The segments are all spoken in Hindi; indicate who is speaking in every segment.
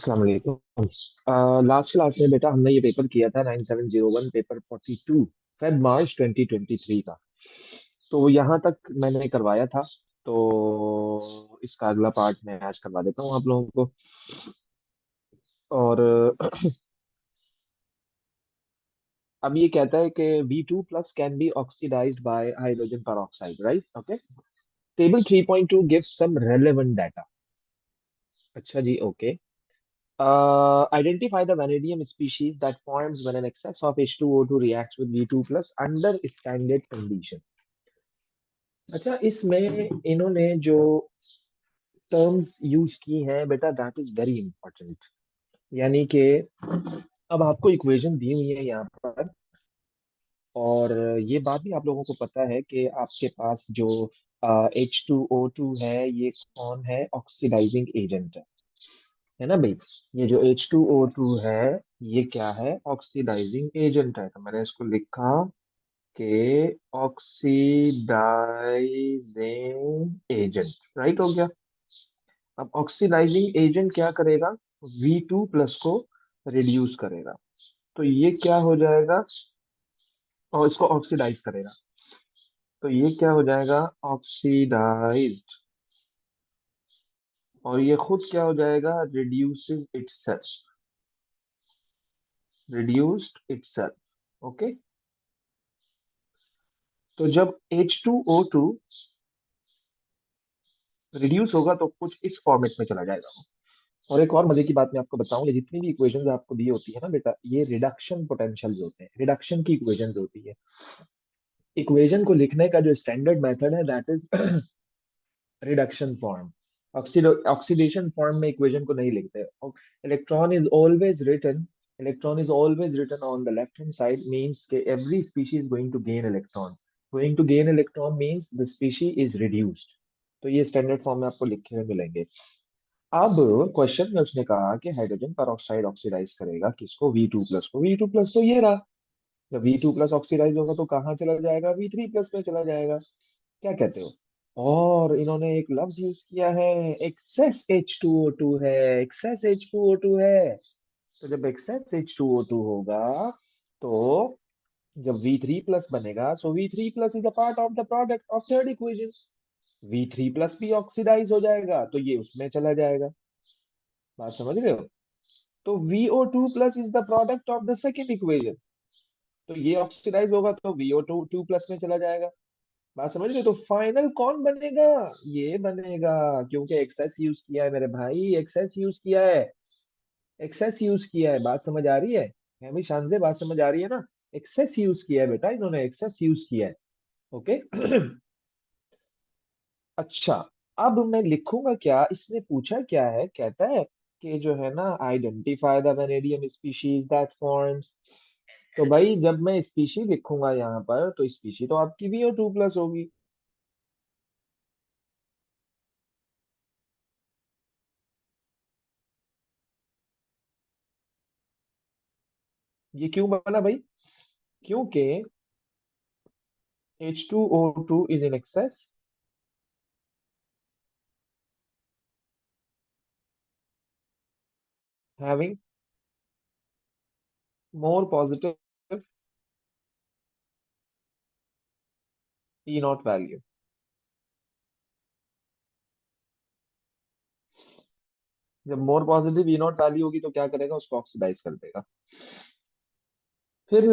Speaker 1: अस्सलाम वालेकुम। लास्ट क्लास में बेटा हमने ये पेपर किया था 9701 पेपर 42 फेब मार्च 2023 का। तो यहाँ तक मैंने करवाया था। तो इसका अगला पार्ट मैं आज करवा देता हूँ आप लोगों को। और अब ये कहता है कि V2+ can be oxidised by hydrogen peroxide, right? Okay. Table 3.2 gives some relevant data. अच्छा जी, okay. Identify the vanadium species that forms when an excess of H2O2 reacts with V2 plus under standard condition। अच्छा, इसमें इन्होंने जो टर्म्स यूज की हैं बेटा, दैट इज वेरी इंपॉर्टेंट। यानी कि अब आपको इक्वेशन दी हुई है यहाँ पर, और ये बात भी आप लोगों को पता है कि आपके पास जो H2O2 है, ये कौन है? ऑक्सीडाइजिंग एजेंट है ना भाई? ये जो H2O2 है, ये क्या है? ऑक्सीडाइजिंग एजेंट है। तो मैंने इसको लिखा कि ऑक्सीडाइजिंग एजेंट, राइट हो गया। अब ऑक्सीडाइजिंग एजेंट क्या करेगा? V2+ को रिड्यूस करेगा। तो ये क्या हो जाएगा? और इसको ऑक्सीडाइज करेगा। तो ये क्या हो जाएगा? ऑक्सीडाइज्ड। और ये खुद क्या हो जाएगा? Reduces itself. Reduced itself. Okay. तो जब H2O2 रिड्यूस होगा तो कुछ इस फॉर्मेट में चला जाएगा वो। और एक और मजे की बात मैं आपको बताऊं, ये जितनी भी इक्वेशंस आपको दी होती है ना बेटा, ये रिडक्शन पोटेंशियल्स होते हैं, रिडक्शन की इक्वेशंस होती है। इक्वेशन को लिखने का जो स्टैंडर्ड मेथड है, that is reduction form. Oxidation form में इक्वेशन को नहीं लिखते। Electron is always written electron is always written on the left hand side, means के every species going to gain electron. Going to gain electron means the species is reduced. तो ये स्टैंडर्ड फॉर्म में आपको लिखे हुए मिलेंगे। अब क्वेश्चन में उसने कहा कि हाइड्रोजन पर ऑक्साइड ऑक्सीडाइज करेगा किसको? V2+ को। V2+ तो ये रहा। जब V2+ ऑक्सीडाइज होगा तो कहाँ चला जाएगा? V3+ में चला जाएगा। क्या कहते हो? और इन्होंने एक लफ्ज यूज किया है, एक्सेस H2O2 है। एक्सेस H2O2 है। तो जब एक्सेस H2O2 होगा, तो जब V3+ बनेगा, सो V3+ is a part of the product of third equation. V3+ भी ऑक्सीडाइज हो जाएगा तो ये उसमें चला जाएगा। बात समझ रहे हो? तो VO2+ is the product of the second equation. तो ये ऑक्सीडाइज होगा तो VO2 2+ में चला जाएगा। बात समझ रहे हो? तो फाइनल कौन बनेगा? ये बनेगा। क्योंकि एक्सेस यूज किया है मेरे भाई, एक्सेस यूज किया है। एक्सेस यूज किया है। बात समझ आ रही है भाई? शान से बात समझ आ रही है ना? एक्सेस यूज किया है बेटा, इन्होंने एक्सेस यूज किया है। ओके। अच्छा, अब मैं लिखूंगा क्या? इसने पूछा क्या है, कहता है कि जो है ना, identify the vanadium species that forms. तो भाई जब मैं स्पीशी लिखूंगा यहाँ पर, तो स्पीशी तो आपकी VO2+ होगी। ये क्यों बना भाई? क्योंकि H2O2 is in excess, having more positive E naught value। जब more positive E naught value होगी तो क्या करेगा? उसको ऑक्सीडाइज कर देगा। फिर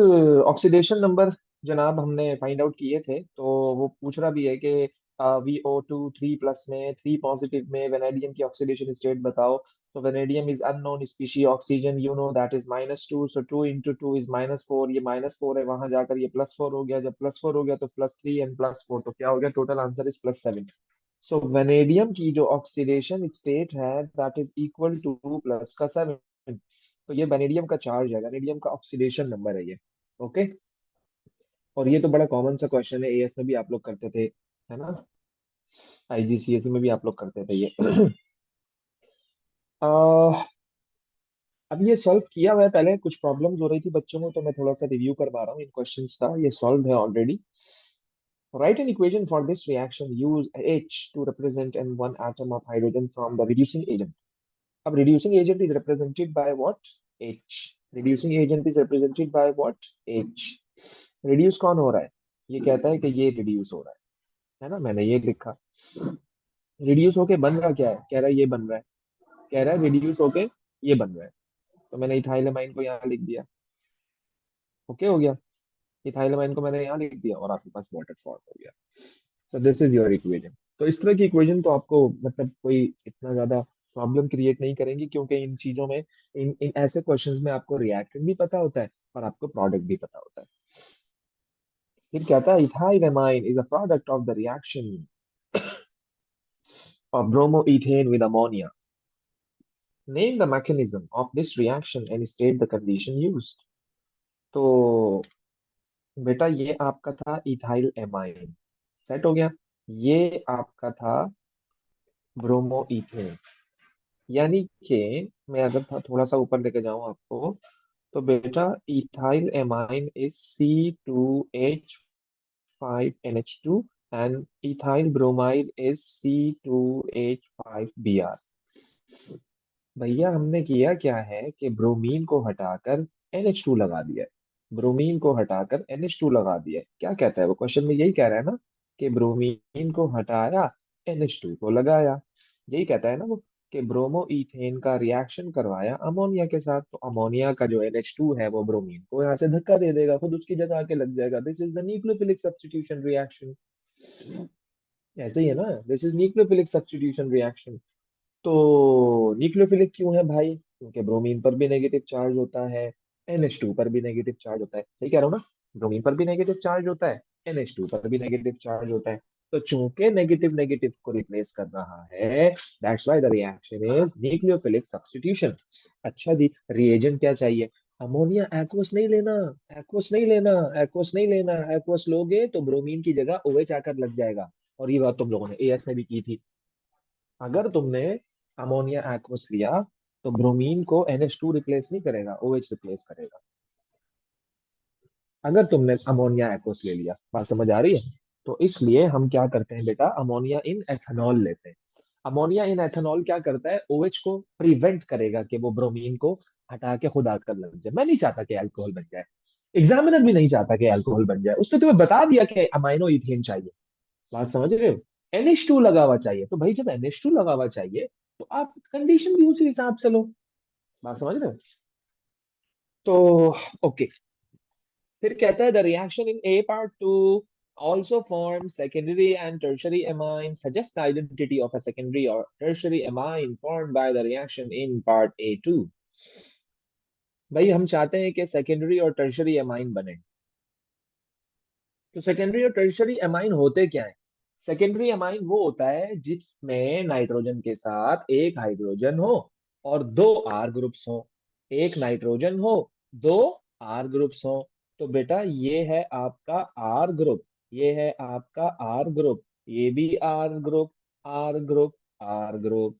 Speaker 1: ऑक्सीडेशन नंबर जनाब हमने फाइंड आउट किए थे, तो वो पूछ रहा भी है कि VO2 3+ में, 3 पॉजिटिव में वेनेडियम की ऑक्सीडेशन स्टेट बताओ। तो vanadium is unknown species, oxygen you know that is -2, so 2 × 2 is -4। ये -4 है, वहां जाकर ये +4 हो गया। जब +4 हो गया तो +3 एंड +4, तो क्या हो गया? Total answer is +7। So vanadium की जो ऑक्सीडेशन स्टेट है, दैट इज इक्वल टू +7। तो ये वेनेडियम का चार्ज है, वेनेडियम का ऑक्सीडेशन नंबर है ये। ओके। और ये तो बड़ा कॉमन सा क्वेश्चन है, एएस में भी आप लोग करते थे, है ना? आईजीसीएसई में भी आप लोग करते थे ये। आ, अब ये सॉल्व किया हुआ है। पहले कुछ प्रॉब्लम्स हो रही थी बच्चों में, तो मैं थोड़ा सा रिव्यू करवा रहा हूँ इन क्वेश्चंस का। ये सॉल्व है already. Write an equation for this reaction. Use H to represent and one atom of hydrogen from the reducing agent. अब reducing agent is represented by what? H. Reducing agent is represented by what? H. Reduce कौन हो रहा है? ये कहता है कि ये रिड्यूस हो रहा है ना, मैंने ये लिखा। रिड्यूस होके बन रहा क्या है? कह रहा है ये बन रहा है, कह रहा है रिड्यूस होके ये बन रहा है। तो मैंने इथाइलमाइन को यहाँ लिख दिया। ओके हो गया। इथाइलमाइन को मैंने यहाँ लिख दिया और आपके पास वाटर फॉर्म हो गया। तो दिस इज योर इक्वेशन। तो इस तरह की इक्वेशन तो आपको मतलब कोई इतना ज्यादा प्रॉब्लम क्रिएट नहीं करेंगी, क्योंकि इन चीजों में, इन ऐसे क्वेश्चंस में आपको रिएक्टेंट भी पता होता है और आपको प्रोडक्ट भी पता होता है। फिर कहता है ethylamine is a product of the reaction of bromoethane with ammonia. Name the mechanism of this reaction and state the condition used. तो बेटा ये आपका था इथाइल एमाइन, सेट हो गया। ये आपका था ब्रोमोइथेन, यानी कि मैं अगर थोड़ा सा ऊपर लेके जाऊं आपको, तो बेटा ethyl amine is C2H5NH2 and ethyl bromide is C2H5Br। भैया हमने किया क्या है कि ब्रोमीन को हटाकर NH2 लगा दिया है। ब्रोमीन को हटाकर NH2 लगा दिया है। क्या कहता है वो? क्वेश्चन में यही कह रहा है ना कि ब्रोमीन को हटाया, NH2 को लगाया। यही कहता है ना वो, कि ब्रोमो इथेन का रिएक्शन करवाया अमोनिया के साथ, तो अमोनिया का जो NH2 है वो ब्रोमीन को यहाँ से धक्का दे देगा, खुद उसकी जगह आके लग जाएगा। This is the nucleophilic substitution reaction. ऐसे ही है ना, this is nucleophilic substitution reaction. तो न्यूक्लियोफिलिक क्यों है भाई? क्योंकि ब्रोमीन पर भी नेगेटिव चार्ज होता है, NH2 पर भी नेगेटिव चार्ज होता है। सही कह रहा हूँ ना? ब्रोमीन पर भी नेगेटिव चार्ज होता है, NH2 पर भी नेगेटिव चार्ज होता है। तो चूंकि नेगेटिव नेगेटिव को रिप्लेस कर रहा है, that's why the reaction is nucleophilic substitution. अच्छा जी, रिएजेंट क्या चाहिए? अमोनिया एक्वस नहीं लेना, एक्वस नहीं लेना, एक्वस नहीं लेना। एक्वस लोगे तो ब्रोमीन की जगह OH आकर लग जाएगा। और ये बात तुम लोगों ने AS में भी की थी। अगर तुमने अमोनिया एक्वस लिया तो ब्रोमीन को NH2 रिप्लेस नहीं करेगा, OH रिप्लेस करेगा। अगर तुमने अमोनिया एक्वस ले लिया, बात समझ आ रही है? तो इसलिए हम क्या करते हैं बेटा, अमोनिया इन एथेनॉल लेते हैं। अमोनिया इन एथेनॉल क्या करता है? OH को प्रिवेंट करेगा कि वो ब्रोमीन को हटा के खुद आकर लग जाए। मैं नहीं चाहता कि अल्कोहल बन जाए, एग्जामिनर भी नहीं चाहता कि अल्कोहल बन जाए। उसने तुम्हें बता दिया कि अमाइनो इथेन चाहिए। बात समझ रहे हो? NH2 लगा हुआ चाहिए, तो भाई जब NH2 लगा हुआ चाहिए तो आप कंडीशन भी उसी हिसाब से लो। बात समझ रहे हो? तो ओके। फिर कहता है the reaction in A part 2 also forms secondary and tertiary amine, suggest the identity of a secondary or tertiary amine formed by the reaction in part A2। भाई हम चाहते हैं कि सेकेंडरी और टर्शरी एमाइन बने। तो सेकेंडरी और टर्शरी एमाइन होते क्या है? सेकेंडरी एमाइन वो होता है जिसमें नाइट्रोजन के साथ एक हाइड्रोजन हो और दो R ग्रुप्स हो। एक नाइट्रोजन हो, दो R ग्रुप्स हो। तो बेटा ये है आपका R ग्रुप, ये है आपका R ग्रुप, ये भी R group, R group, R group.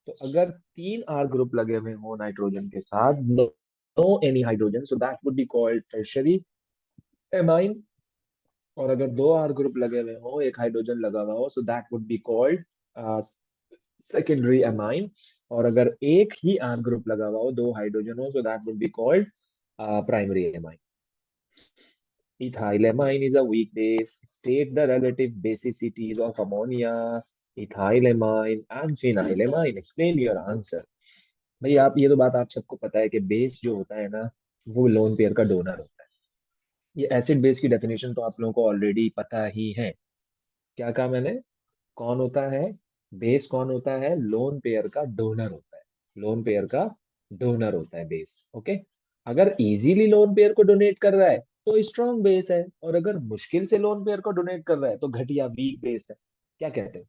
Speaker 1: तो अगर तीन R ग्रुप लगे हुए हो नाइट्रोजन के साथ, no any hydrogen, so that would be called tertiary amine. और अगर दो आर ग्रुप लगे हुए हो, एक हाइड्रोजन लगा हुआ हो, सो that would be called secondary amine. और अगर एक ही आर ग्रुप लगा हुआ हो, दो हाइड्रोजन हो, सो that would be called primary amine. Ethylamine is a weak base. State the relative basicities of ammonia, ethylamine and phenylamine. Explain your answer. भाई आप ये तो बात आप सबको पता है कि बेस जो होता है ना, वो लोन पेयर का डोनर होता है। ये एसिड बेस की डेफिनेशन तो आप लोगों को ऑलरेडी पता ही है। क्या कहा मैंने? कौन होता है बेस? कौन होता है? लोन पेयर का डोनर होता है। लोन पेयर का डोनर होता है बेस। ओके। अगर इजीली लोन पेयर को डोनेट कर रहा है तो स्ट्रॉन्ग बेस है, और अगर मुश्किल से लोन पेयर को डोनेट कर रहा है तो घटिया वीक बेस है। क्या कहते हैं?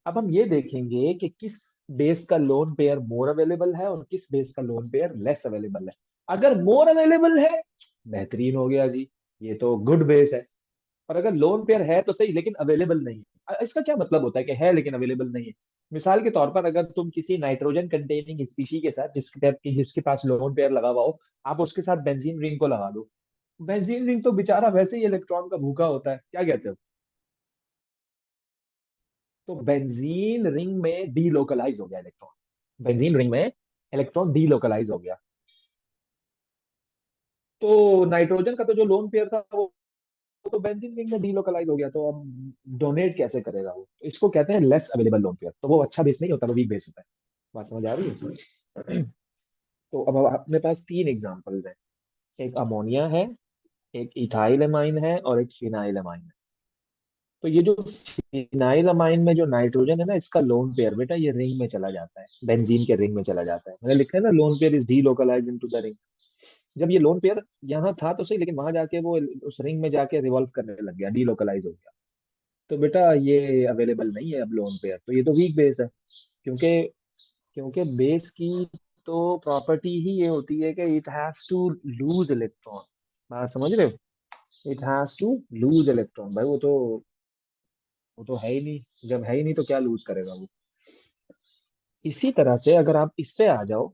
Speaker 1: अब हम ये देखेंगे कि किस बेस का लोन पेयर मोर अवेलेबल है और किस बेस का लोन पेयर लेस अवेलेबल है। अगर मोर अवेलेबल है, बेहतरीन हो गया जी, ये तो गुड बेस है। और अगर लोन पेयर है तो सही, लेकिन अवेलेबल नहीं है। इसका क्या मतलब होता है कि है लेकिन अवेलेबल नहीं है? मिसाल के तौर पर अगर तुम किसी नाइट्रोजन कंटेनिंग स्पीशी के साथ, जिसके पास लोन पेयर लगा हुआ हो, आप उसके साथ बेंजीन रिंग को लगा दो। बेंजीन रिंग तो बेचारा वैसे ही इलेक्ट्रॉन का भूखा होता है। क्या कहते हो? तो बेंजीन रिंग में डीलोकलाइज हो गया इलेक्ट्रॉन। बेंजीन रिंग में इलेक्ट्रॉन डीलोकलाइज हो गया, तो नाइट्रोजन का तो जो लोन पेयर था वो तो बेंजीन रिंग में डीलोकलाइज हो गया, तो अब डोनेट कैसे करेगा वो? तो इसको कहते हैं लेस अवेलेबल लोन पेयर। तो वो अच्छा बेस नहीं होता, वो वीक बेस होता है। बात समझ आ रही है? तो अब अपने पास तीन एग्जांपल्स हैं। एक अमोनिया है, एक इथाइल एमाइन है, और एक फिनाइल एमाइन है। तो ये जो फिनाइल अमाइन में जो नाइट्रोजन है ना, इसका लोन पेयर बेटा ये रिंग में चला जाता है, बेंजीन के रिंग में चला जाता है। मैंने लिखा है ना, lone pair is delocalise into the ring. जब ये लोन पेयर यहाँ था तो सही, लेकिन वहां जाके वो उस रिंग में जाके रिवॉल्व करने लग गया, डीलोकलाइज हो गया। तो बेटा ये अवेलेबल नहीं है अब लोन पेयर, तो ये तो वीक बेस है। क्योंकि क्योंकि बेस की तो प्रॉपर्टी ही ये होती है कि it has to lose electron. बात समझ रहे हो? It has to lose electron. भाई वो तो है ही नहीं, जब है ही नहीं तो क्या लूज करेगा वो? इसी तरह से अगर आप इस पे आ जाओ,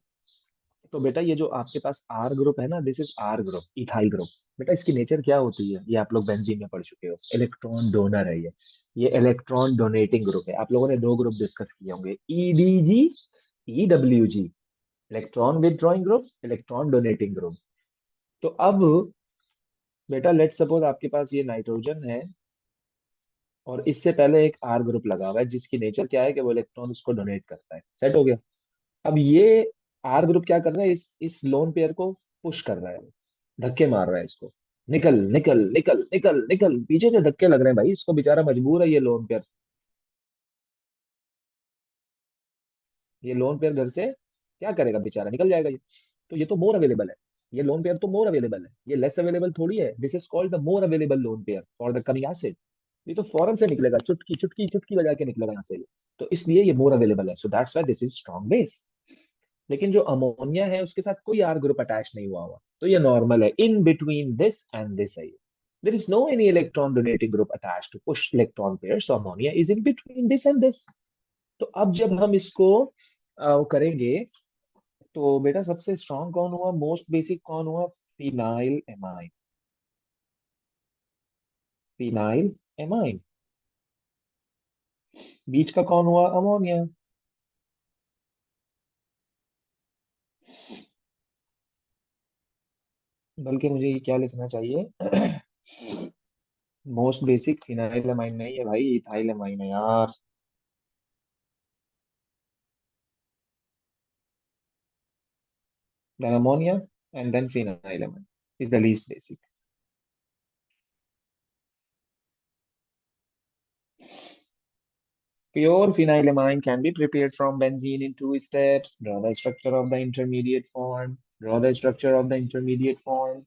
Speaker 1: तो बेटा ये जो आपके पास आर ग्रुप है ना, this is R group, ethyl group. बेटा इसकी नेचर क्या होती है, ये आप लोग बेंजीन में पढ़ चुके हो, इलेक्ट्रॉन डोनर है ये इलेक्ट्रॉन डोनेटिंग ग्रुप है। आप लोगों ने दो ग्रुप डिस्कस किए होंगे, EDG, EWG, electron withdrawing group, electron donating group. तो अब बेटा लेट सपोज आपके पास ये नाइट्रोजन है, और इससे पहले एक आर ग्रुप लगा हुआ है, जिसकी नेचर क्या है कि वो इलेक्ट्रॉन उसको डोनेट करता है। सेट हो गया? अब ये आर ग्रुप क्या कर रहा है, इस लोन पेयर को पुश कर रहा है, धक्के मार रहा है इसको, निकल निकल निकल निकल निकल, पीछे से धक्के लग रहे हैं भाई इसको, बेचारा मजबूर है ये लोन पेयर घर से क्या करेगा बेचारा, निकल जाएगा ये। तो ये तो मोर अवेलेबल है, ये लोन पेयर तो मोर अवेलेबल है, ये लेस अवेलेबल थोड़ी है। This is called the more available lone pair for the coming acid. ये तो फौरन से निकलेगा, चुटकी चुटकी चुटकी बजा के निकलेगा यहाँ से ये। तो इसलिए ये मोर अवेलेबल है, so that's why this is strong base. लेकिन जो अमोनिया है उसके साथ कोई आर ग्रुप अटैच नहीं हुआ हुआ, तो ये नॉर्मल है, in between this and this है। There is no any electron donating group attach to push electron pair, so ammonia is in between this and this. तो अब जब हम इसको करेंगे, तो बेटा सबसे स्ट्रॉन्ग कौन हुआ, मोस्ट बेसिक कौन हुआ? Phenyl amine. Phenyl amine. बीच का कौन हुआ? अमोनिया। बल्कि मुझे ये क्या लिखना चाहिए, मोस्ट बेसिक फिनाइल एमाइन नहीं है भाई, इथाइल एमाइन है यार। Then ammonia, and then phenylamine is the least basic. Pure phenylamine can be prepared from benzene in two steps. Draw the structure of the intermediate form. Draw the structure of the intermediate form.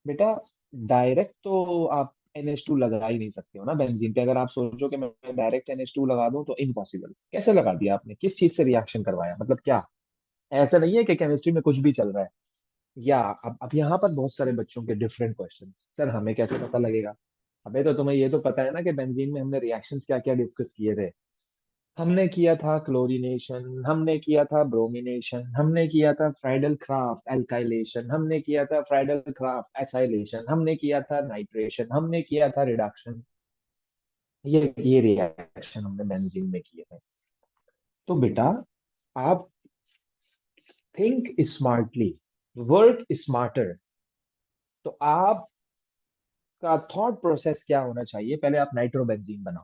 Speaker 1: बेटा डायरेक्ट तो आप NH2 लगा ही नहीं सकते हो ना बेंजीन पे। अगर आप सोचो कि मैं डायरेक्ट NH2 लगा दूं तो इम्पॉसिबल। कैसे लगा दिया आपने, किस चीज से रिएक्शन करवाया, मतलब क्या? ऐसा नहीं है कि केमिस्ट्री में कुछ भी चल रहा है। या अब यहाँ पर बहुत सारे बच्चों के डिफरेंट क्वेश्चन, सर हमें कैसे पता लगेगा? अबे तो तुम्हें ये तो पता है ना कि बेंजीन में हमने रिएक्शंस क्या क्या डिस्कस किए थे। हमने किया था क्लोरीनेशन, हमने किया था ब्रोमिनेशन, हमने किया था फ्राइडल क्राफ्ट एल्काइलेशन, हमने किया था फ्राइडल क्राफ्ट एसाइलेशन, हमने किया था नाइट्रेशन, हमने किया था रिडक्शन। ये रिएक्शन हमने बेंजीन में किए थे। तो बेटा आप थिंक स्मार्टली, वर्क स्मार्टर। तो आप का थॉट प्रोसेस क्या होना चाहिए, पहले आप नाइट्रोबेंजीन बनाओ।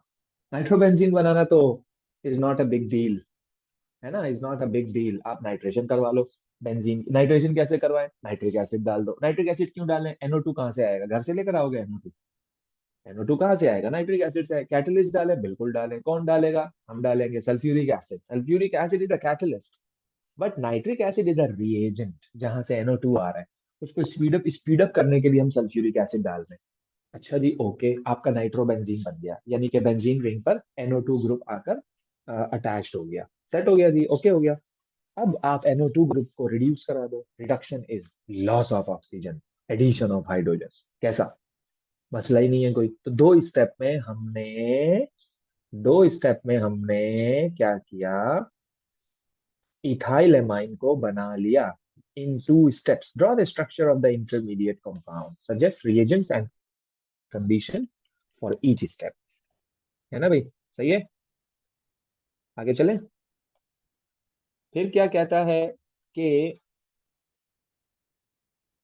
Speaker 1: नाइट्रोबेंजीन बनाना तो is not a big deal, है ना, is not a big deal. आप नाइट्रेशन करवा लो। बेंजीन नाइट्रेशन कैसे करवाएं? नाइट्रिक एसिड डाल दो। नाइट्रिक एसिड क्यों डालें? NO2 कहाँ से आएगा? घर से लेकर आओगे NO2? NO2 कहाँ से आएगा? नाइट्रिक एसिड से। कैटलिस्ट डालें? बिल्कुल डालें। कौन डालेगा? हम डालेंगे sulphuric acid. Sulphuric acid is a catalyst, but nitric acid is a reagent जहां से NO2 आ रहा है। उसको स्पीड अप करने के लिए हम सल्फ्यूरिक एसिड डाल रहे हैं। अच्छा जी, ओके, आपका नाइट्रोबेंजीन बन गया, यानी कि बेंजीन रिंग पर NO2 ग्रुप आकर अटैच्ड हो गया। सेट हो गया जी, ओके हो गया। अब आप NO2 ग्रुप को रिड्यूस करा दो। Reduction is loss of oxygen, addition of hydrogen. कैसा? मसला ही नहीं है कोई। तो दो स्टेप में हमने क्या किया, इथाइल एमाइन को बना लिया in two steps. Draw the structure of the intermediate compound, suggest reagents and condition for each step. है ना भाई? सही है? आगे चले। फिर क्या कहता है कि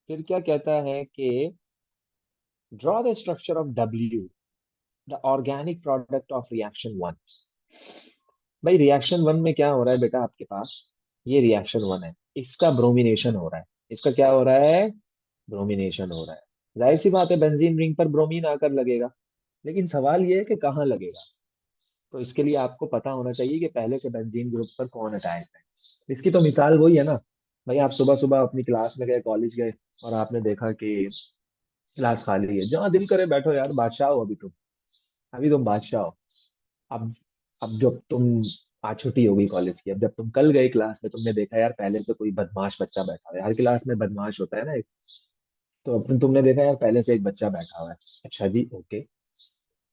Speaker 1: फिर क्या कहता है कि draw the structure of W, the organic product of reaction one. भाई रिएक्शन वन में क्या हो रहा है बेटा आपके पास? ये रिएक्शन वन है, इसका ब्रोमिनेशन हो रहा है। इसका क्या हो रहा है? ब्रोमिनेशन हो रहा है। जाहिर सी बात है बेंजीन रिंग पर ब्रोमीन आकर लगेगा, लेकिन सवाल ये है कि कहाँ लगेगा। तो इसके लिए आपको पता होना चाहिए कि पहले से बेंजीन ग्रुप पर कौन अटैच है। इसकी तो मिसाल वही है ना। भाई आप सुबह सुबह अपनी क्लास में गए, कॉलेज गए, और आपने देखा कि क्लास खाली है, जहाँ दिल करे बैठो यार, बादशाह हो अभी तुम बादशाह हो। अब अब जब तुम, आज छुट्टी होगी कॉलेज की, अब जब तुम कल गए क्लास में, तुमने देखा यार पहले से कोई बदमाश बच्चा बैठा है, हर क्लास में बदमाश होता है ना एक। तो अब तुमने देखा यार पहले से एक बच्चा बैठा हुआ है। अच्छा जी, ओके।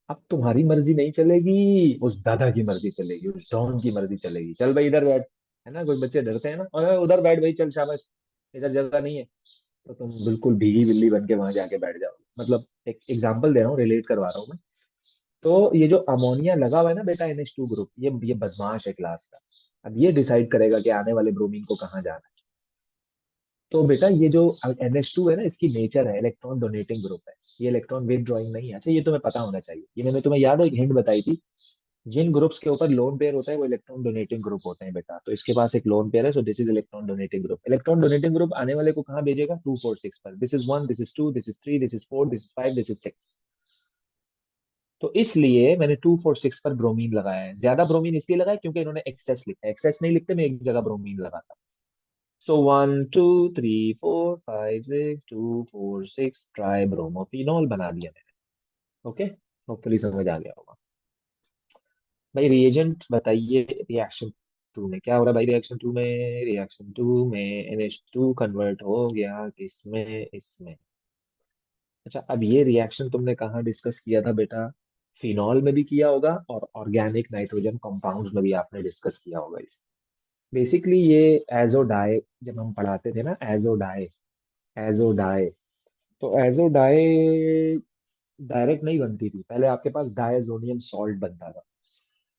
Speaker 1: अब तुम्हारी मर्जी नहीं चलेगी, उस दादा की मर्जी चलेगी, उस डॉन की मर्जी चलेगी। चल भाई इधर बैठ, है ना, कुछ बच्चे डरते हैं ना, और उधर बैठ भाई, चल शाबाश, इधर जगह नहीं है। तो तुम बिल्कुल भीगी बिल्ली बन के वहां जाके बैठ जाओ। मतलब एक एग्जांपल दे रहा हूँ, रिलेट करवा रहा हूँ मैं। तो ये जो अमोनिया लगा हुआ है ना बेटा, NH2 ग्रुप, ये बदमाश है क्लास का। अब ये डिसाइड करेगा कि आने वाले ब्रोमीन को कहाँ जाना है। तो बेटा ये जो NH2 है ना, इसकी नेचर है इलेक्ट्रॉन डोनेटिंग ग्रुप है, ये इलेक्ट्रॉन विदड्रॉइंग नहीं है। अच्छा ये तुम्हें पता होना चाहिए, ये मैंने तुम्हें याद है एक हिंट बताई थी। जिन ग्रुप्स के ऊपर लोन पेयर होता है वो इलेक्ट्रॉन डोनेटिंग ग्रुप होते हैं बेटा। तो इसके पास एक लोन पेयर है, so this is electron donating group. Electron donating group आने वाले को कहाँ भेजेगा? 2 4 6 पर। This is 1, this is 2, this is 3, this is 4, this is 5, this is 6। तो इसलिए मैंने 2 4 6 पर ब्रोमीन लगाया है। ज्यादा ब्रोमीन इसलिए लगाया क्योंकि इन्होंने एक्सेस लिखा है, एक्सेस नहीं लिखते मैं एक जगह ब्रोमीन लगाता। सो 1 2 3 4 5 6 2 4 6 ट्राई ब्रोमोफिनॉल बना दिया मैंने। ओके, होपफुली समझ आ गया होगा। भाई रिएजेंट बताइए, रिएक्शन टू में क्या हो रहा है? भाई रिएक्शन टू में NH2 कन्वर्ट हो गया किसमें? इसमें। अच्छा अब ये रिएक्शन तुमने कहाँ डिस्कस किया था बेटा? फिनॉल में भी किया होगा, और ऑर्गेनिक नाइट्रोजन कंपाउंड्स में भी आपने डिस्कस किया होगा इसे। बेसिकली ये एजो डाई, जब हम पढ़ाते थे ना, एजो डाई, एजो डाई, तो एजो डाई डायरेक्ट नहीं बनती थी। पहले आपके पास डायजोनियम सॉल्ट बनता था।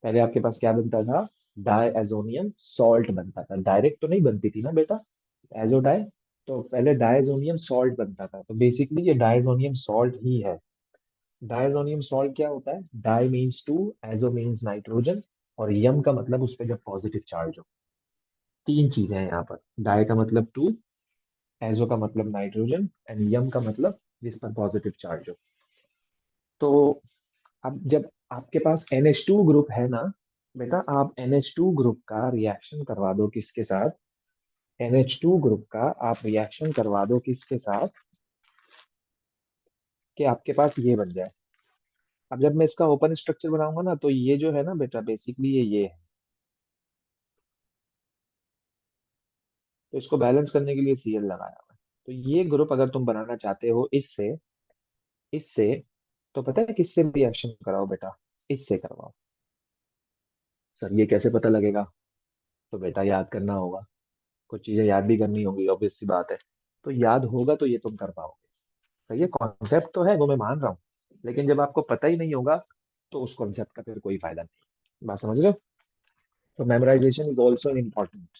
Speaker 1: पहले आपके पास क्या बनता था? डायजोनियम सॉल्ट बनता था। डायरेक्ट तो नहीं बनती थी ना बेटा एजो डाई। तो पहले डायजोनियम सॉल्ट बनता था। तो बेसिकली ये डायजोनियम सॉल्ट ही है। डायजोनियम सॉल्ट क्या होता है? Di means two, azo means nitrogen, और यम का मतलब उस पर जब पॉजिटिव चार्ज हो। तीन चीजें हैं यहाँ पर। डाई का मतलब टू, एजो का मतलब नाइट्रोजन, एंड यम का मतलब जिस पर पॉजिटिव चार्ज हो। तो अब जब आपके पास NH2 ग्रुप है ना बेटा, आप NH2 ग्रुप का रिएक्शन करवा दो किसके साथ? NH2 ग्रुप का आप रिएक्शन करवा दो किसके साथ कि आपके पास ये बन जाए। अब जब मैं इसका ओपन स्ट्रक्चर बनाऊंगा ना, तो ये जो है ना बेटा, बेसिकली ये है। तो इसको बैलेंस करने के लिए Cl लगाया हुआ है। तो ये ग्रुप अगर तुम बनाना चाहते हो इससे, इससे, तो पता है किससे रिएक्शन कराओ बेटा? इससे करवाओ। सर ये कैसे पता लगेगा? तो बेटा याद करना होगा, कुछ चीजें याद भी करनी होंगी, ऑब्वियस सी बात है। तो याद होगा तो ये तुम कर पाओगे। तो ये कॉन्सेप्ट तो है, वो मैं मान रहा हूँ, लेकिन जब आपको पता ही नहीं होगा तो उस कॉन्सेप्ट का फिर कोई फायदा नहीं। बात समझ रहे हो? तो मेमोराइजेशन इज ऑल्सो इम्पोर्टेंट।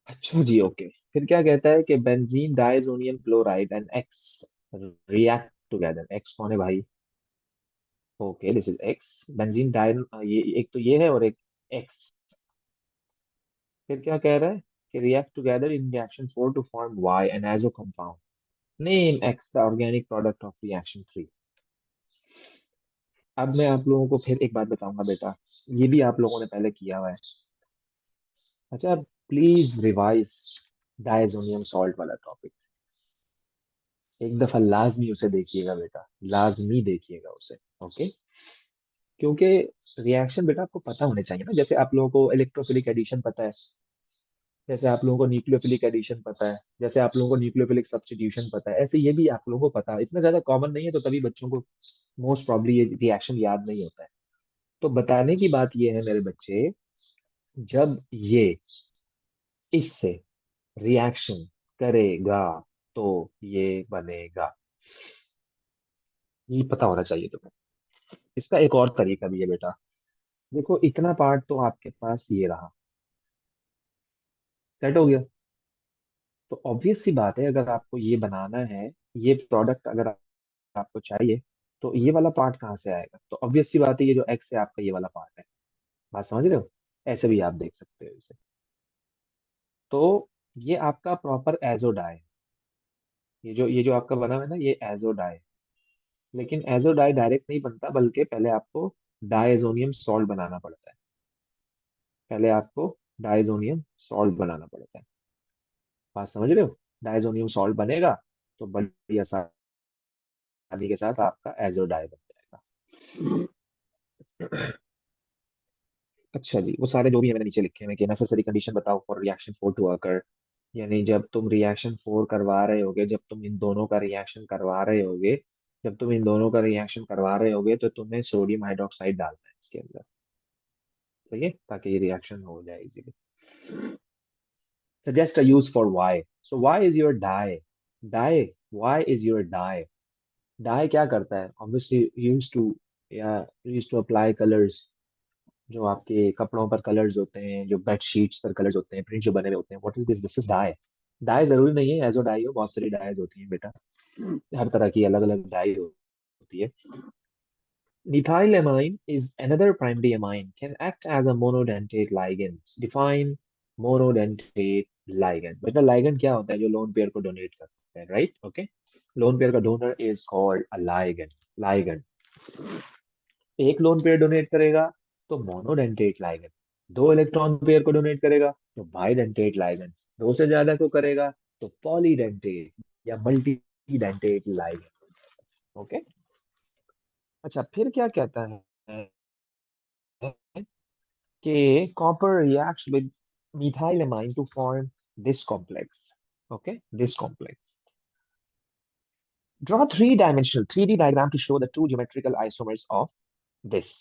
Speaker 1: अच्छा जी, ओके। फिर क्या कहता है कि benzene diazonium chloride and X react together. X कौन है भाई? Okay, this is X. Benzene di, ये एक तो ये है और एक एक्स। फिर क्या कह रहा है कि react together in reaction 4 to form Y an azo compound. Name X the organic product of reaction 3। अब मैं आप लोगों को फिर एक बात बताऊंगा बेटा, ये भी आप लोगों ने पहले किया हुआ है। अच्छा, प्लीज रिवाइज डायजोनियम सॉल्ट वाला टॉपिक। एक दफा लाजमी उसे देखिएगा बेटा, लाजमी देखिएगा उसे। ओके, क्योंकि रिएक्शन बेटा आपको पता होने चाहिए ना। जैसे आप लोगों को इलेक्ट्रोफिलिक एडिशन पता है, जैसे आप लोगों को न्यूक्लियोफिलिक एडिशन पता है, जैसे आप लोगों को न्यूक्लियोफिलिक सब्स्टिट्यूशन पता है, ऐसे ये भी आप लोगों को पता है। इतना ज्यादा कॉमन नहीं है, तो तभी बच्चों को मोस्ट प्रॉब्ली ये रिएक्शन याद नहीं होता है। तो बताने की बात ये है मेरे बच्चे, जब ये इससे रिएक्शन करेगा तो ये बनेगा। ये पता होना चाहिए तुम्हें। इसका एक और तरीका भी है बेटा। देखो इतना पार्ट तो आपके पास ये रहा, सेट हो गया। तो ऑब्वियस सी बात है, अगर आपको ये बनाना है, ये प्रोडक्ट अगर आपको चाहिए, तो ये वाला पार्ट कहाँ से आएगा? तो ऑब्वियस सी बात है, ये जो एक्स है आपका, ये वाला पार्ट है। बात समझ रहे हो? ऐसे भी आप देख सकते हो इसे। तो ये आपका प्रॉपर एजोडाई, ये जो आपका बना हुआ है ना, ये एजोडाई। लेकिन एजोडाई डायरेक्ट नहीं बनता, बल्कि पहले आपको डायजोनियम सॉल्ट बनाना पड़ता है। पहले आपको डायजोनियम सॉल्ट बनाना पड़ता है। बात समझ रहे हो? डायजोनियम सॉल्ट बनेगा, तो बड़ी आसानी के साथ आपका एजोडाई बन जाएगा। अच्छा जी, वो सारे जो भी है मैंने नीचे लिखे हैं कि नेसेसरी कंडीशन बताओ for reaction four to occur. यानी जब तुम रिएक्शन फोर करवा रहे होगे, जब तुम इन दोनों का रिएक्शन करवा रहे होगे, जब तुम इन दोनों का रिएक्शन करवा रहे होगे, तो तुम्हें सोडियम हाइड्रोक्साइड डालना है इसके अंदर। सही है, ताकि ये रिएक्शन हो जाए easily. Suggest a use for Y. So Y is your dye. Dye. Y is your dye. Dye क्या करता है? Obviously used to, या used to apply colors। जो आपके कपड़ों पर कलर्स होते हैं, जो बेड शीट्स पर कलर्स होते हैं, प्रिंट जो बने हुए होते हैं, what is this? This is dye. Dye जरूरी नहीं है एजो डाई हो, बहुत सारी डाइज होती हैं बेटा। हर तरह की अलग अलग डाई होती है। Methylamine is another primary amine, can act as a monodentate ligand. Define monodentate ligand. बेटा ligand क्या होता है? जो लोन पेयर को डोनेट करते हैं, राइट? ओके, लोन पेयर का donor is called a ligand। ligand एक लोन पेयर डोनेट करेगा तो मोनोडेंटेट ligand। दो इलेक्ट्रॉन पेयर को डोनेट करेगा तो बाइडेंटेट ligand। दो से ज्यादा को करेगा तो पॉलीडेंटेट या मल्टीडेंटेट ligand। ओके। अच्छा, फिर क्या कहता है कि copper reacts with methylamine to form this complex. Okay, this complex. Draw three-dimensional 3D diagram to show the two geometrical isomers of this.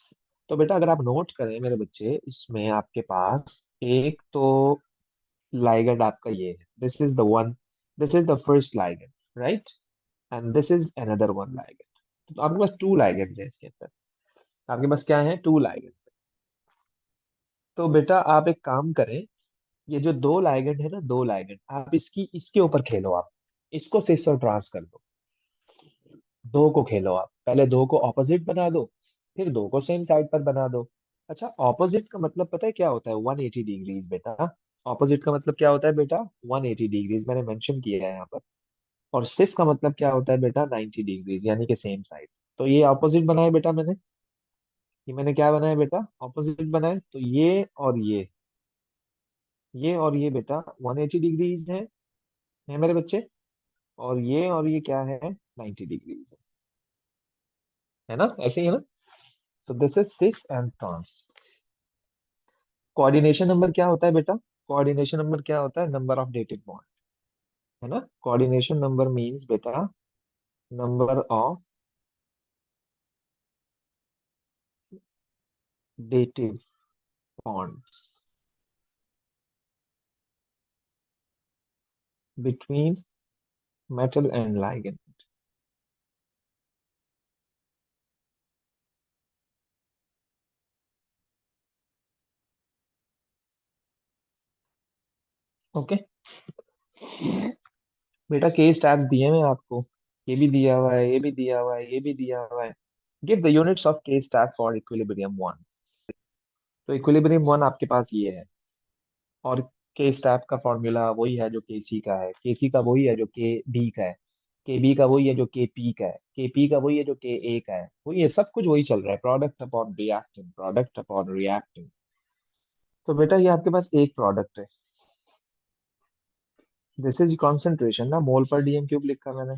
Speaker 1: तो बेटा अगर आप नोट करें मेरे बच्चे, इसमें आपके पास एक तो लाइगेंड आपका ये है, this is the one, this is the first ligand, right? And this is another one ligand. तो आपके पास टू लाइगेंड्स हैं इसके अंदर। आपके पास क्या है? Two ligand. तो बेटा आप एक काम करें, ये जो दो लाइगेंड है ना, दो लाइगेंड, आप इसकी इसके ऊपर खेलो आप। इसको सिस और ट्रांस कर दो। दो को खेलो आप, पहले दो को ऑपोजिट बना दो, फिर दो को सेम साइड पर बना दो। अच्छा, ऑपोजिट का मतलब पता है क्या होता है? 180 डिग्रीज बेटा। ऑपोजिट का मतलब क्या होता है बेटा? 180 डिग्रीज, मैंने मेंशन किया है यहाँ पर। और सिस का मतलब क्या होता है बेटा? 90 डिग्रीज, यानी कि सेम साइड। तो ये ऑपोजिट बनाए बेटा मैंने। ये मैंने क्या बनाया बेटा? ऑपोजिट बनाए। तो ये और ये बेटा 180 डिग्रीज है मेरे बच्चे। और ये क्या है? 90 डिग्रीज है ना? ऐसे ही है ना? तो this is cis and trans. Coordination number क्या होता है बेटा? कोऑर्डिनेशन नंबर क्या होता है? नंबर ऑफ डेटिव बॉन्ड, है ना? कोऑर्डिनेशन नंबर मींस बेटा number of dative bonds between metal and ligand। Okay बेटा, केस टैब्स दिए हैं आपको। ये भी दिया हुआ है, ये भी दिया हुआ है, ये भी दिया हुआ है। Give the units of case tab for equilibrium one. तो इक्विलिब्रियम वन आपके पास ये है। और के स्टैप का फॉर्मूला वही है जो के सी का है, के सी का वही है जो के बी का है, के बी का वही है जो के पी का है, के पी का वही है जो के ए का है। वही है, सब कुछ वही चल रहा है, product upon reacting, product upon reacting. तो बेटा ये आपके पास एक प्रोडक्ट है। दिस इज कॉन्सेंट्रेशन ना, मोल पर डीएम क्यूब लिखा मैंने।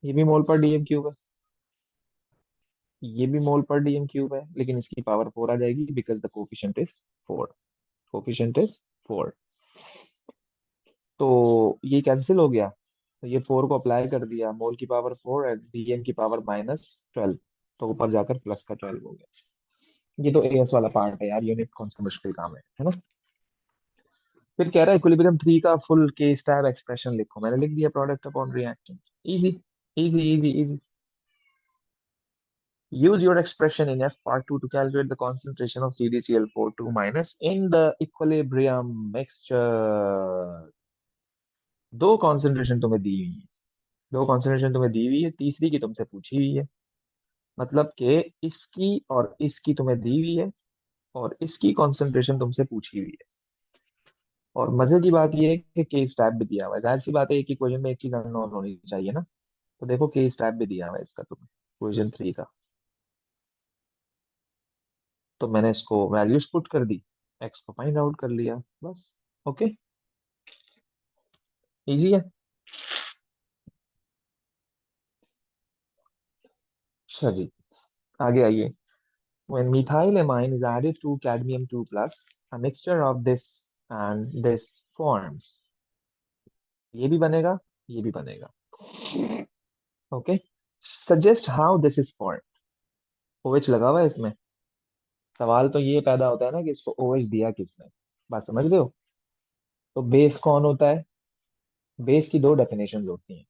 Speaker 1: ये भी मोल पर डीएम क्यूब है, ये भी मोल पर डीएम क्यूब है, लेकिन इसकी पावर फोर आ जाएगी because the coefficient is four. Coefficient is four. तो ये कैंसिल हो गया। तो ये फोर को अप्लाई कर दिया, मोल की पावर फोर एंड डीएम की पावर -12। तो ऊपर जाकर प्लस का 12 हो गया। ये तो एएस वाला पार्ट है यार, यूनिट कौन सा मुश्किल काम है ना? फिर कह रहा है इक्विलिब्रियम थ्री का फुल के स्टैब एक्सप्रेशन लिखो। मैंने लिख दिया, product upon reactant. Easy easy easy easy. Use your expression in F part 2 to calculate the concentration of CdCl4 2 minus in the equilibrium mixture. दो कॉन्सेंट्रेशन तुम्हें दी हुई है, दो कॉन्सेंट्रेशन तुम्हें दी हुई है, तीसरी की तुमसे पूछी हुई है। मतलब कि इसकी और इसकी तुम्हें दी हुई है, और इसकी कॉन्सेंट्रेशन तुमसे पूछी हुई है। और मजे की बात यह है कि केस टाइप भी दिया हुआ है। जाहिर सी बात है, एक इक्वेशन में एक चीज अननोन होनी चाहिए ना। तो देखो केस टाइप भी दिया हुआ है इसका तुम्हें, इक्वेशन 3 का। तो मैंने इसको वैल्यूज पुट कर दी, एक्स को फाइंड आउट कर लिया, बस। ओके, इजी है। अच्छा जी, आगे आइए। When methylamine is added to cadmium 2 plus, a mixture of this and this forms. ये भी बनेगा, ये भी बनेगा। Okay, suggest how this is form. OH लगा हुआ है इसमें। सवाल तो ये पैदा होता है ना कि इसको OH दिया किसने। बात समझ रहे हो? तो बेस कौन होता है? बेस की दो डेफिनेशन होती हैं,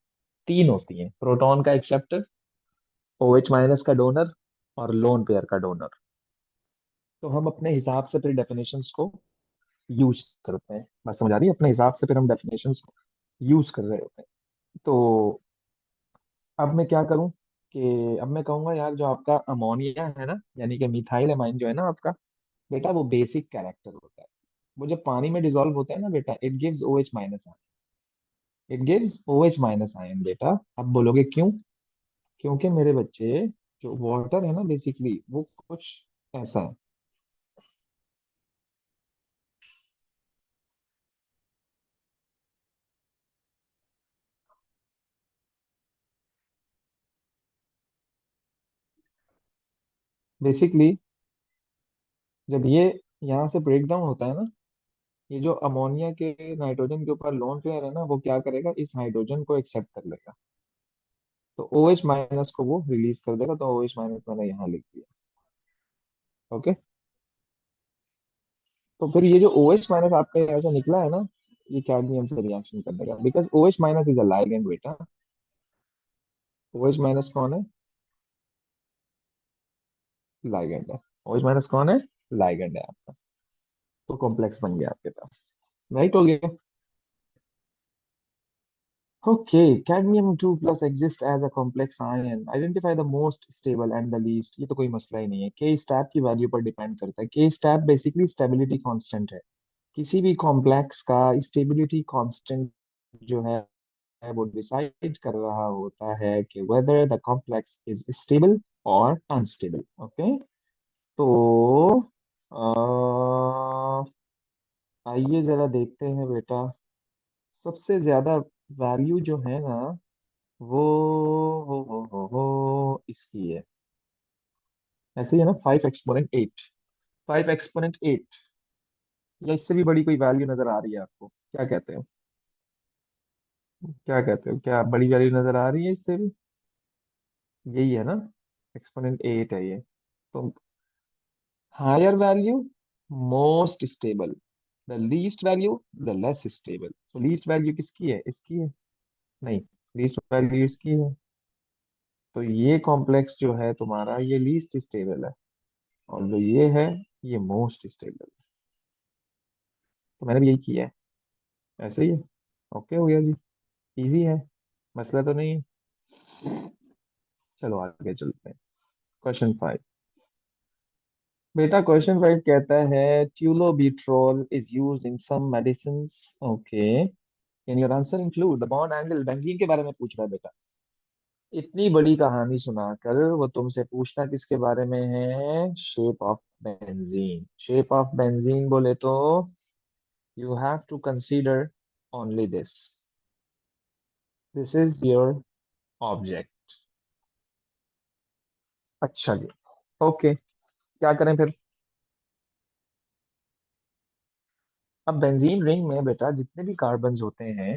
Speaker 1: तीन होती हैं। प्रोटॉन का एक्सेप्टर, OH माइनस का डोनर, और लोन पेयर का डोनर। तो हम अपने हिसाब से फिर डेफिनेशंस को यूज करते हैं। बात समझ आ रही है? अपने हिसाब से फिर हम डेफिनेशंस को यूज कर रहे होते हैं। तो अब मैं क्या करूं कि अब मैं कहूंगा यार, जो आपका अमोनिया है ना, यानी कि मिथाइल एमाइन जो है ना आपका, बेटा वो बेसिक कैरेक्टर होता है। वो जब पानी में डिसॉल्व होता है ना बेटा, it gives OH minus ion. It gives OH minus ion बेटा। अब बोलोगे क्यों? क्योंकि मेरे बच्चे, जो वाटर है ना बेसिकली वो कुछ ऐसा है। बेसिकली जब ये यहाँ से ब्रेक डाउन होता है ना, ये जो अमोनिया के नाइट्रोजन के ऊपर लोन पेयर है ना, वो क्या करेगा, इस हाइड्रोजन को एक्सेप्ट कर लेगा। तो OH माइनस को वो रिलीज कर देगा। तो OH माइनस मैंने यहाँ लिख दिया। ओके, तो फिर ये जो OH माइनस आपका यहाँ से निकला है ना, ये कैडमियम से रिएक्शन कर देगा, because OH minus is a ligand बेटा। OH माइनस कौन है? लाइगैंड है। OH माइनस कौन है? लाइगैंड है आपका। तो कॉम्प्लेक्स बन गया आपके पास, राइट हो गया। Okay, cadmium 2 plus exists as a complex ion. Identify the most stable and the least. ये तो कोई मसला ही नहीं है। K स्टैप की वैल्यू पर डिपेंड करता है। K step basically stability constant है। किसी भी कॉम्प्लेक्स का स्टेबिलिटी कांस्टेंट जो है वो डिसाइड कर रहा होता है कि whether the complex is stable or unstable. Okay, तो आइए जरा देखते हैं बेटा। सबसे ज्यादा वैल्यू जो है ना, वो हो इसकी है। ऐसे ही है ना, 5 एक्सपोनेंट 8। 5 एक्सपोनेंट 8, या इससे भी बड़ी कोई वैल्यू नजर आ रही है आपको? क्या कहते हो? क्या कहते हो, क्या बड़ी वैल्यू नजर आ रही है इससे भी? यही है ना, एक्सपोनेंट 8 है ये। तो higher value most stable, the least value the less stable. तो लीस्ट वैल्यू किसकी है? इसकी है? नहीं, लीस्ट वैल्यू इसकी है। तो ये कॉम्प्लेक्स जो है तुम्हारा, ये लीस्ट स्टेबल है, और जो ये है, ये मोस्ट स्टेबल। तो मैंने भी यही किया है। ऐसे ही है। ओके हो गया जी, इजी है, मसला तो नहीं है। चलो आगे चलते हैं। क्वेश्चन 5। बेटा क्वेश्चन 5 कहता है tulobuterol is used in some medicine. Okay, can your answer include the bond angle? Benzene के बारे में पूछ रहा है बेटा। इतनी बड़ी कहानी सुनाकर वो तुमसे पूछना किसके बारे में है? Shape of benzene. Shape of benzene बोले तो you have to consider only this, this is your object. अच्छा जी, ओके, क्या करें फिर? अब बेंजीन रिंग में बेटा जितने भी कार्बन्स होते हैं,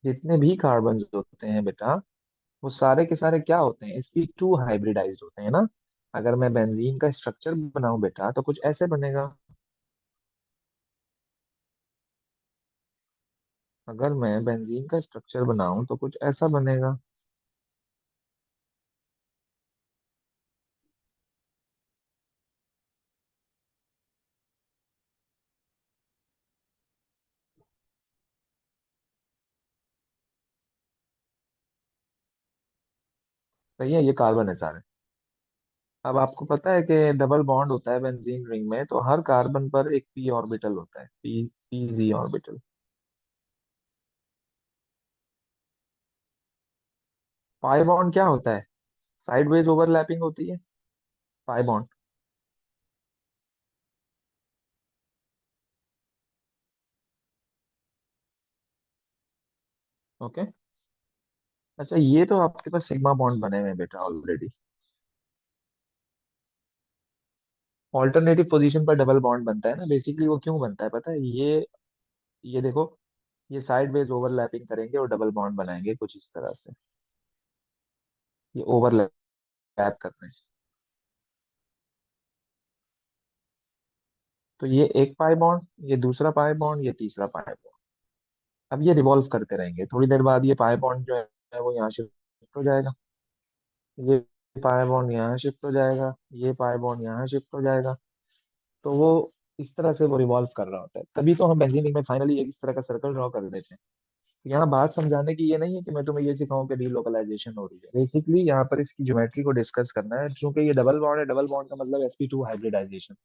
Speaker 1: जितने भी कार्बन्स होते हैं बेटा, वो सारे के सारे क्या होते हैं? sp2 हाइब्रिडाइज्ड होते हैं ना। अगर मैं बेंजीन का स्ट्रक्चर बनाऊं बेटा, तो कुछ ऐसे बनेगा। अगर मैं बेंजीन का स्ट्रक्चर बनाऊं तो कुछ ऐसा बनेगा। सही है, ये कार्बन है सारे। अब आपको पता है कि डबल बॉन्ड होता है बेंजीन रिंग में, तो हर कार्बन पर एक पी ऑर्बिटल होता है, पी ऑर्बिटल। पाई बॉन्ड क्या होता है? साइडवेज ओवरलैपिंग होती है पाई बॉन्ड। ओके। अच्छा, ये तो आपके पास सिग्मा बॉन्ड बने हुए हैं बेटा ऑलरेडी। ऑल्टरनेटिव पोजीशन पर डबल बॉन्ड बनता है ना, बेसिकली वो क्यों बनता है पता है? ये देखो, ये साइडवेज ओवरलैपिंग करेंगे और डबल बॉन्ड बनाएंगे कुछ इस तरह से। ये ओवरलैप कर रहे हैं। तो ये एक पाई बॉन्ड, ये दूसरा पाई बॉन्ड, ये तीसरा पाई बॉन्ड। अब ये रिवॉल्व करते रहेंगे, थोड़ी देर बाद ये पाई बॉन्ड जो है वो यहाँ शिफ्ट हो जाएगा। ये पाई बॉन्ड यहाँ शिफ्ट हो जाएगा, ये पाई बॉन्ड यहाँ शिफ्ट हो जाएगा। तो वो इस तरह से वो रिवॉल्व कर रहा होता है, तभी तो हम बेंजीन में फाइनली एक इस तरह का सर्कल ड्रॉ कर देते हैं। यहाँ बात समझाने की ये नहीं है कि मैं तुम्हें ये सिखाऊं कि डीलोकलाइजेशन हो रही है, बेसिकली यहाँ पर इसकी ज्योमेट्री को डिस्कस करना है। चूंकि ये डबल बॉन्ड है, डबल बॉन्ड का मतलब sp2 hybridisation.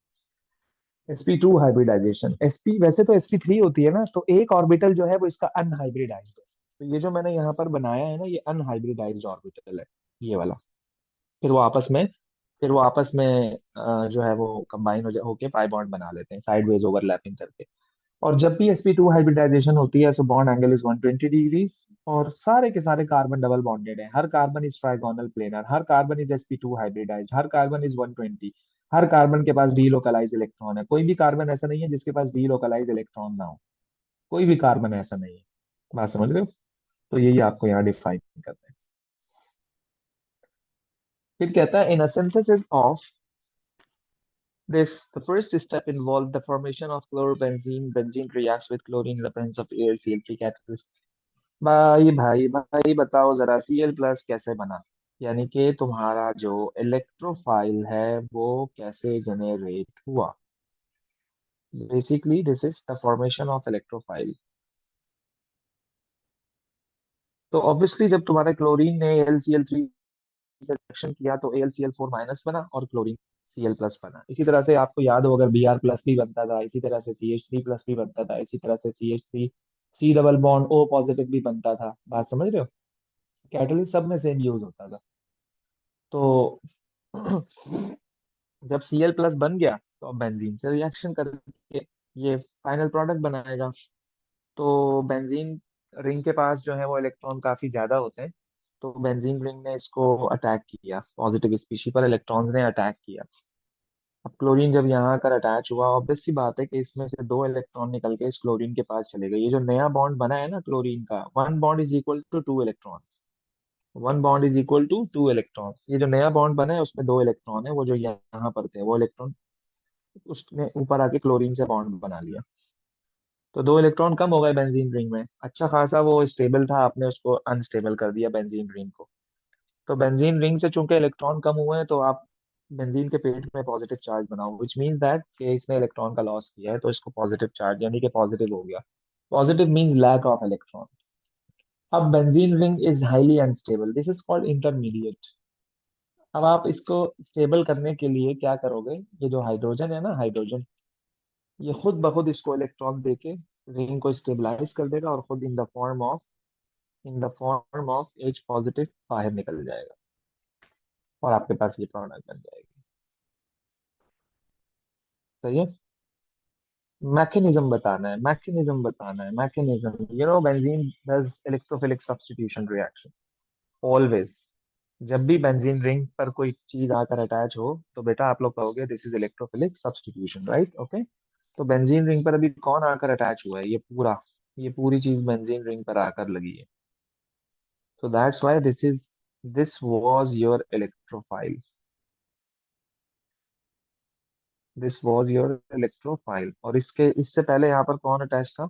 Speaker 1: sp2 hybridisation, sp वैसे तो sp3 होती है ना, तो एक ऑर्बिटल जो है वो इसका अनहाइब्रिडाइज्ड है। तो ये जो मैंने यहाँ पर बनाया है ना, ये अनहाइब्रिडाइज्ड ऑर्बिटल है, ये वाला। फिर वो आपस में फिर वो आपस में जो है वो कंबाइन होके पाई बॉन्ड बना लेते हैं साइडवेज ओवरलैपिंग करके। और जब भी sp2 हाइब्रिडाइजेशन होती है, so bond angle is 120 degrees. और सारे के सारे कार्बन डबल बॉन्डेड है, हर कार्बन इज ट्राइगोनल प्लेनर, हर कार्बन इज sp2 हाइब्रिडाइज्ड, हर कार्बन इज 120। हर कार्बन के पास डीलोकलाइज इलेक्ट्रॉन है, कोई भी कार्बन ऐसा नहीं है जिसके पास डीलोकलाइज इलेक्ट्रॉन ना हो। कोई भी कार्बन ऐसा नहीं है। बात समझ रहे हो? तो यही आपको यहाँ डिफाइन करना है। फिर कहता है, इन a synthesis of this, the first step involved the formation of chlorobenzene. Benzene reacts with chlorine in the presence of AlCl3 catalyst। भाई बताओ जरा, Cl प्लस कैसे बना? यानी कि तुम्हारा जो इलेक्ट्रोफाइल है वो कैसे जनरेट हुआ? Basically this is the formation of electrophile. तो ऑब्वियसली जब तुम्हारे क्लोरीन ने AlCl3 से रिएक्शन किया तो AlCl4 माइनस बना और क्लोरीन Cl प्लस बना। इसी तरह से आपको याद हो, अगर Br प्लस भी बनता था, इसी तरह से CH3 प्लस भी बनता था, इसी तरह से CH3 C double bond O positive भी बनता था। बात समझ रहे हो? कैटलिस्ट सब में सेम यूज होता था। तो जब Cl प्लस बन गया तो अब बेंजीन से रिएक्शन करके ये फाइनल प्रोडक्ट बनाएगा। तो बेंजीन रिंग के पास जो है वो इलेक्ट्रॉन काफी ज्यादा होते हैं। तो बेंजीन रिंग ने इसको अटैक किया, पॉजिटिव स्पीशी पर इलेक्ट्रॉन्स ने अटैक किया। अब क्लोरीन जब यहाँ आकर अटैच हुआ, ऑब्वियस सी बात है कि इसमें से दो इलेक्ट्रॉन निकल के इस क्लोरीन के पास चले गए। ये जो नया बॉन्ड बना है ना क्लोरीन का, one bond is equal to two electrons. One bond is equal to two electrons. ये जो नया बॉन्ड बना है उसमें दो इलेक्ट्रॉन है, वो जो यहाँ पर थे वो इलेक्ट्रॉन उसने ऊपर आके क्लोरीन से बॉन्ड बना लिया। तो दो इलेक्ट्रॉन कम हो गए बेंजीन रिंग में। अच्छा खासा वो स्टेबल था, आपने उसको अनस्टेबल कर दिया बेंजीन रिंग को। तो बेंजीन रिंग से चूंकि इलेक्ट्रॉन कम हुए हैं, तो आप बेंजीन के पेट में पॉजिटिव चार्ज बनाओ, विच मीन्स दैट कि इसने इलेक्ट्रॉन का लॉस किया है, तो इसको पॉजिटिव चार्ज यानी कि पॉजिटिव हो गया। Positive means lack of electron. अब benzene ring is highly unstable, this is called intermediate. अब आप इसको स्टेबल करने के लिए क्या करोगे? ये जो हाइड्रोजन है ना, हाइड्रोजन, ये खुद ब खुद इसको इलेक्ट्रॉन देके रिंग को स्टेबलाइज कर देगा और खुद in the form of H positive बाहर निकल जाएगा और आपके पास ये प्रोडक्ट बन जाएगी। सही है। Mechanism. Benzene does electrophilic substitution reaction always. जब भी बेंजीन रिंग पर कोई चीज आकर अटैच हो तो बेटा आप लोग कहोगे this is electrophilic substitution, right? Okay. तो बेंजीन रिंग पर अभी कौन आकर अटैच हुआ है? ये पूरी चीज बेंजीन रिंग पर आकर लगी है। So that's why this was your electrophile. This was your electrophile। और इसके इससे पहले यहाँ पर कौन अटैच था?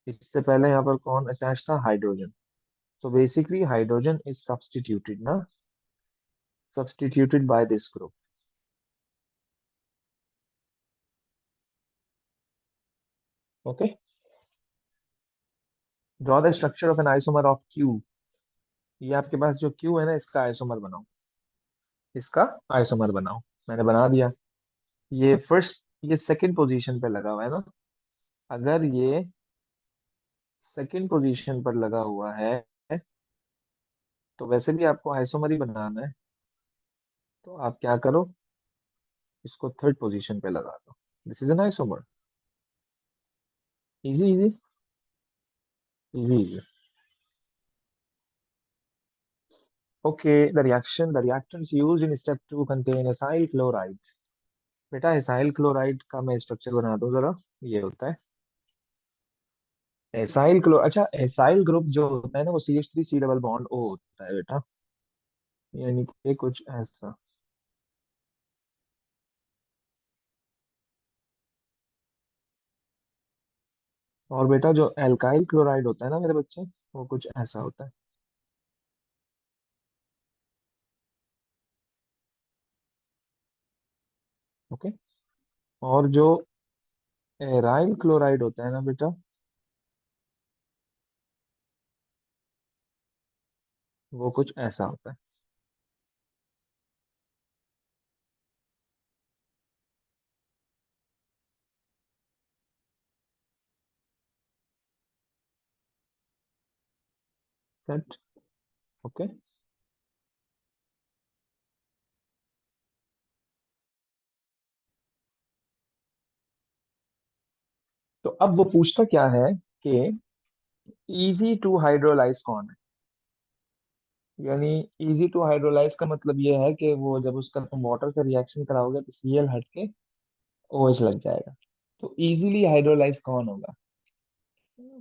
Speaker 1: इससे पहले यहाँ पर कौन अटैच था? Hydrogen. So basically hydrogen is substituted by this group। Okay। Draw the structure of an isomer of Q। ये आपके पास जो Q है ना, इसका आइसोमर बनाओ। इसका आइसोमर बनाओ। मैंने बना दिया। ये सेकंड पोजीशन पे लगा हुआ है ना। अगर ये सेकंड पोजीशन पर लगा हुआ है तो वैसे भी आपको आइसोमर ही बनाना है। तो आप क्या करो, इसको थर्ड पोजीशन पे लगा दो। This is an isomer. Easy easy easy easy. Okay, the reactants used in step 2 contain acyl chloride। बेटा एसाइल क्लोराइड का मैं स्ट्रक्चर बना दूं जरा। ये होता है एसाइल क्लो, अच्छा एसाइल ग्रुप जो होता है ना वो CH3 C double bond O होता है बेटा। यानी कि कुछ ऐसा। और बेटा जो एल्काइल क्लोराइड होता है ना मेरे बच्चे, वो कुछ ऐसा होता है। ओके। और जो एराइल क्लोराइड होता है ना बेटा, वो कुछ ऐसा होता है। सेट। ओके। तो अब वो पूछता क्या है कि इजी टू हाइड्रोलाइज कौन है। यानी इजी टू हाइड्रोलाइज का मतलब ये है कि वो जब उसका तुम वाटर से रिएक्शन कराओगे तो Cl हट के OH लग जाएगा। तो इजीली हाइड्रोलाइज कौन होगा।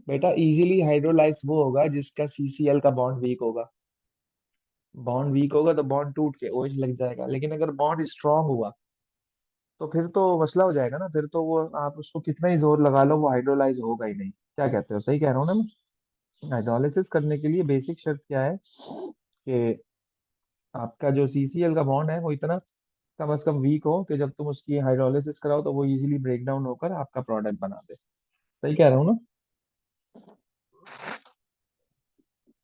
Speaker 1: बेटा इजीली हाइड्रोलाइज वो होगा जिसका CCl का बॉन्ड वीक होगा। बॉन्ड वीक होगा तो बॉन्ड टूट के OH लग जाएगा, लेकिन अगर बॉन्ड स्ट्रांग हुआ तो फिर तो मसला हो जाएगा ना। फिर तो वो आप उसको कितना ही जोर लगा लो वो हाइड्रोलाइज होगा ही नहीं। क्या कहते हो, सही कह रहा हूँ ना मैं। हाइड्रोलिसिस करने के लिए बेसिक शर्त क्या है कि आपका जो CCl का बॉन्ड है वो इतना कम से कम वीक हो कि जब तुम उसकी हाइड्रोलिसिस कराओ तो वो इजीली ब्रेक डाउन होकर आपका प्रोडक्ट बना दे। सही कह रहा हूँ ना।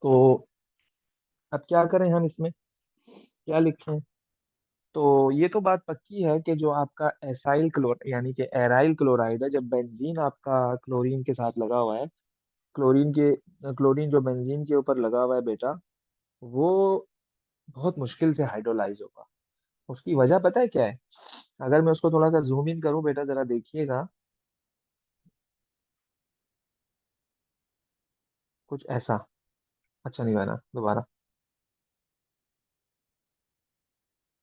Speaker 1: तो अब क्या करें हम इसमें, क्या लिखें। तो ये तो बात पक्की है कि जो आपका एसाइल क्लोर यानी कि एराइल क्लोराइड है, जब बेंजीन आपका क्लोरीन के साथ लगा हुआ है, क्लोरीन जो बेंजीन के ऊपर लगा हुआ है बेटा, वो बहुत मुश्किल से हाइड्रोलाइज होगा। उसकी वजह पता है क्या है। अगर मैं उसको थोड़ा सा जूम इन करूं बेटा, जरा देखिएगा। कुछ ऐसा। अच्छा नहीं बना, दोबारा।